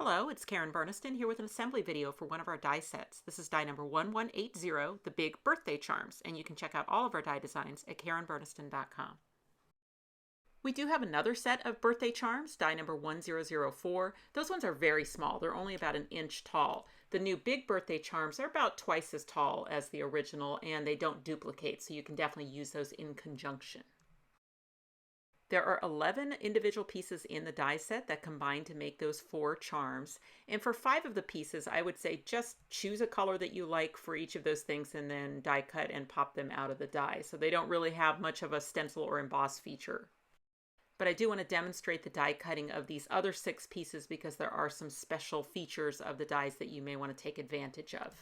Hello, it's Karen Burniston here with an assembly video for one of our die sets. This is die number 1180, the Big Birthday Charms, and you can check out all of our die designs at karenburniston.com. We do have another set of birthday charms, die number 1004. Those ones are very small. They're only about an inch tall. The new Big Birthday Charms are about twice as tall as the original, and they don't duplicate, so you can definitely use those in conjunction. There are 11 individual pieces in the die set that combine to make those 4 charms. And for 5 of the pieces, I would say just choose a color that you like for each of those things and then die cut and pop them out of the die. So they don't really have much of a stencil or emboss feature. But I do want to demonstrate the die cutting of these other 6 pieces because there are some special features of the dies that you may want to take advantage of.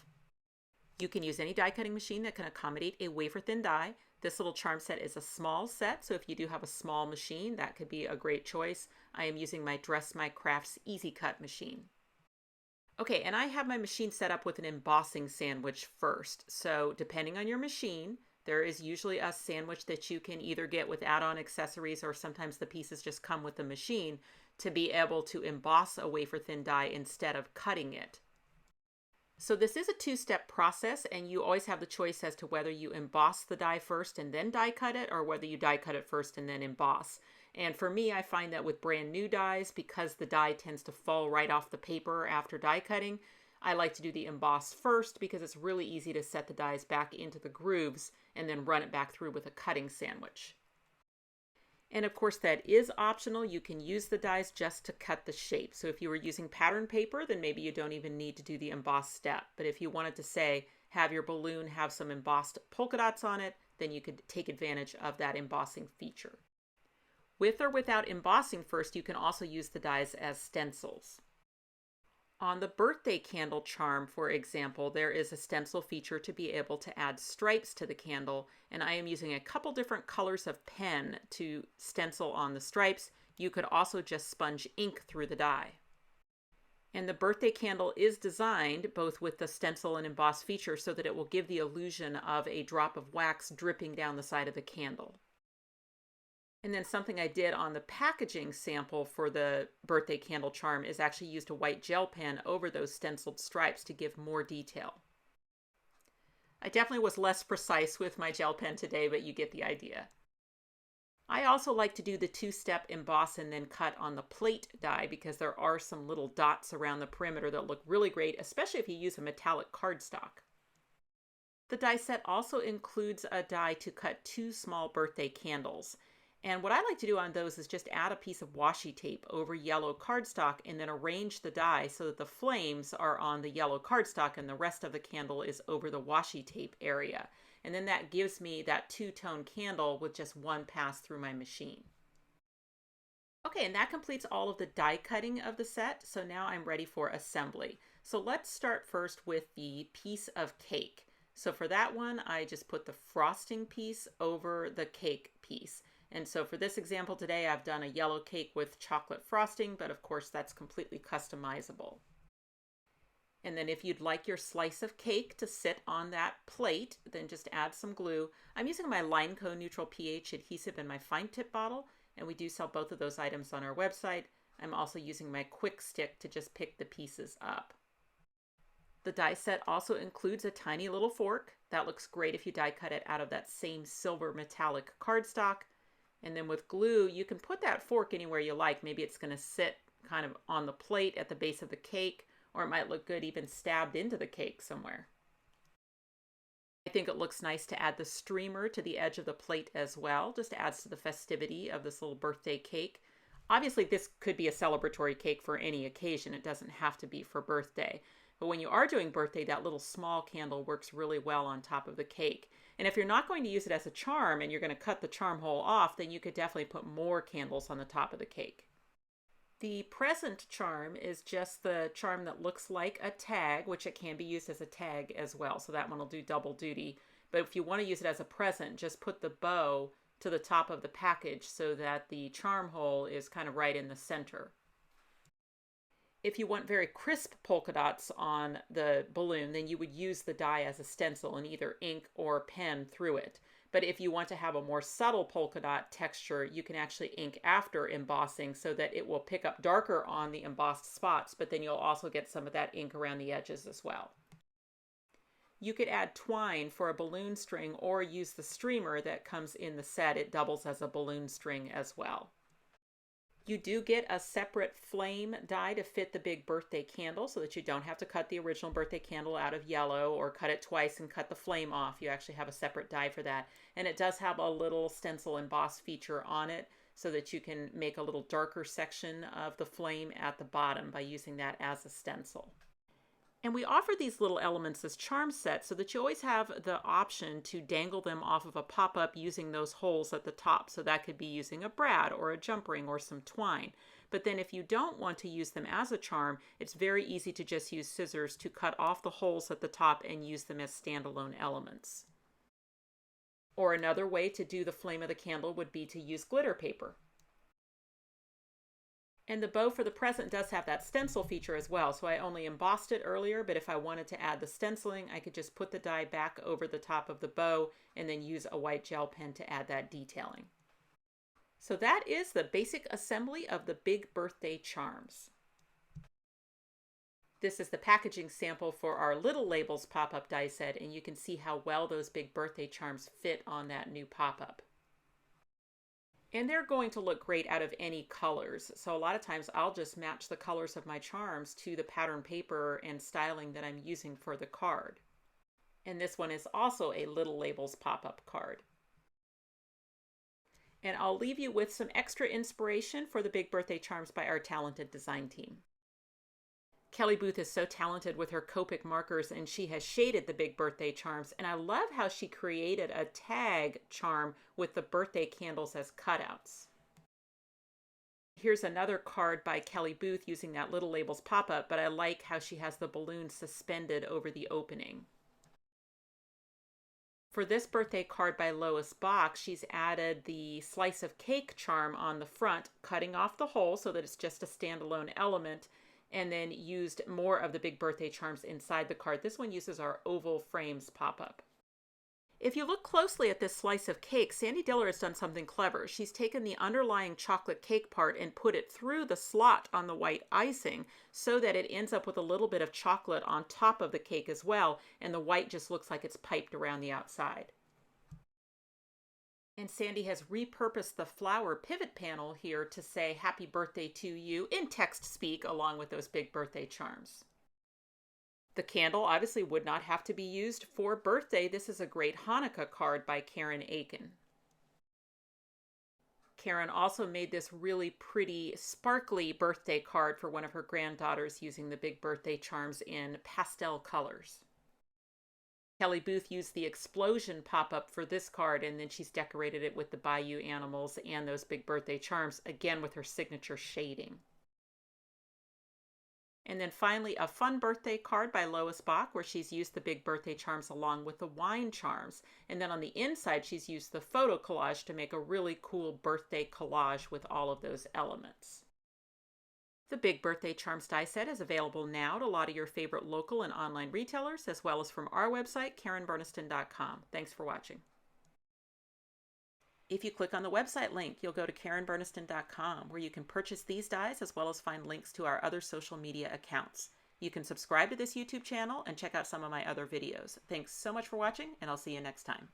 You can use any die cutting machine that can accommodate a wafer thin die. This little charm set is a small set, so if you do have a small machine, that could be a great choice. I am using my Dress My Crafts Easy Cut machine. Okay, and I have my machine set up with an embossing sandwich first. So depending on your machine, there is usually a sandwich that you can either get with add-on accessories, or sometimes the pieces just come with the machine to be able to emboss a wafer thin die instead of cutting it. So this is a 2-step process, and you always have the choice as to whether you emboss the die first and then die cut it, or whether you die cut it first and then emboss. And for me, I find that with brand new dies, because the die tends to fall right off the paper after die cutting, I like to do the emboss first because it's really easy to set the dies back into the grooves and then run it back through with a cutting sandwich. And of course that is optional. You can use the dies just to cut the shape. So if you were using pattern paper, then maybe you don't even need to do the emboss step. But if you wanted to, say, have your balloon have some embossed polka dots on it, then you could take advantage of that embossing feature. With or without embossing first, you can also use the dies as stencils. On the birthday candle charm, for example, there is a stencil feature to be able to add stripes to the candle, and I am using a couple different colors of pen to stencil on the stripes. You could also just sponge ink through the die. And the birthday candle is designed both with the stencil and emboss feature so that it will give the illusion of a drop of wax dripping down the side of the candle. And then something I did on the packaging sample for the birthday candle charm is actually used a white gel pen over those stenciled stripes to give more detail. I definitely was less precise with my gel pen today, but you get the idea. I also like to do the 2-step emboss and then cut on the plate die because there are some little dots around the perimeter that look really great, especially if you use a metallic cardstock. The die set also includes a die to cut 2 small birthday candles. And what I like to do on those is just add a piece of washi tape over yellow cardstock and then arrange the die so that the flames are on the yellow cardstock and the rest of the candle is over the washi tape area. And then that gives me that 2-tone candle with just one pass through my machine. Okay, and that completes all of the die cutting of the set. So now I'm ready for assembly. So let's start first with the piece of cake. So for that one, I just put the frosting piece over the cake piece. And so for this example today, I've done a yellow cake with chocolate frosting, but of course that's completely customizable. And then if you'd like your slice of cake to sit on that plate, then just add some glue. I'm using my Lineco Neutral pH adhesive in my fine tip bottle, and we do sell both of those items on our website. I'm also using my quick stick to just pick the pieces up. The die set also includes a tiny little fork. That looks great if you die cut it out of that same silver metallic cardstock. And then with glue, you can put that fork anywhere you like. Maybe it's going to sit kind of on the plate at the base of the cake, or it might look good even stabbed into the cake somewhere. I think it looks nice to add the streamer to the edge of the plate as well. Just adds to the festivity of this little birthday cake. Obviously, this could be a celebratory cake for any occasion. It doesn't have to be for birthday. But when you are doing birthday, that little small candle works really well on top of the cake. And if you're not going to use it as a charm and you're going to cut the charm hole off, then you could definitely put more candles on the top of the cake. The present charm is just the charm that looks like a tag, which it can be used as a tag as well. So that one will do double duty. But if you want to use it as a present, just put the bow to the top of the package so that the charm hole is kind of right in the center. If you want very crisp polka dots on the balloon, then you would use the die as a stencil and either ink or pen through it. But if you want to have a more subtle polka dot texture, you can actually ink after embossing so that it will pick up darker on the embossed spots, but then you'll also get some of that ink around the edges as well. You could add twine for a balloon string or use the streamer that comes in the set. It doubles as a balloon string as well. You do get a separate flame die to fit the big birthday candle so that you don't have to cut the original birthday candle out of yellow or cut it twice and cut the flame off. You actually have a separate die for that. And it does have a little stencil emboss feature on it so that you can make a little darker section of the flame at the bottom by using that as a stencil. And we offer these little elements as charm sets so that you always have the option to dangle them off of a pop-up using those holes at the top. So that could be using a brad or a jump ring or some twine. But then if you don't want to use them as a charm, it's very easy to just use scissors to cut off the holes at the top and use them as standalone elements. Or another way to do the flame of the candle would be to use glitter paper. And the bow for the present does have that stencil feature as well, so I only embossed it earlier, but if I wanted to add the stenciling, I could just put the die back over the top of the bow and then use a white gel pen to add that detailing. So that is the basic assembly of the Big Birthday Charms. This is the packaging sample for our Little Labels pop-up die set, and you can see how well those Big Birthday Charms fit on that new pop-up. And they're going to look great out of any colors. So a lot of times I'll just match the colors of my charms to the pattern paper and styling that I'm using for the card. And this one is also a Little Labels pop-up card. And I'll leave you with some extra inspiration for the Big Birthday Charms by our talented design team. Kelly Booth is so talented with her Copic markers, and she has shaded the Big Birthday Charms, and I love how she created a tag charm with the birthday candles as cutouts. Here's another card by Kelly Booth using that Little Labels pop-up, but I like how she has the balloon suspended over the opening. For this birthday card by Lois Bach, she's added the slice of cake charm on the front, cutting off the hole so that it's just a standalone element, and then used more of the Big Birthday Charms inside the card. This one uses our oval frames pop-up. If you look closely at this slice of cake, Sandy Diller has done something clever. She's taken the underlying chocolate cake part and put it through the slot on the white icing so that it ends up with a little bit of chocolate on top of the cake as well, and the white just looks like it's piped around the outside. And Sandy has repurposed the flower pivot panel here to say happy birthday to you in text speak along with those Big Birthday Charms. The candle obviously would not have to be used for birthday. This is a great Hanukkah card by Karen Aiken. Karen also made this really pretty sparkly birthday card for one of her granddaughters using the Big Birthday Charms in pastel colors. Kelly Booth used the explosion pop-up for this card, and then she's decorated it with the Bayou animals and those Big Birthday Charms, again with her signature shading. And then finally, a fun birthday card by Lois Bach, where she's used the Big Birthday Charms along with the wine charms. And then on the inside, she's used the photo collage to make a really cool birthday collage with all of those elements. The Big Birthday Charms die set is available now at a lot of your favorite local and online retailers, as well as from our website, KarenBurniston.com. Thanks for watching. If you click on the website link, you'll go to KarenBurniston.com, where you can purchase these dies as well as find links to our other social media accounts. You can subscribe to this YouTube channel and check out some of my other videos. Thanks so much for watching, and I'll see you next time.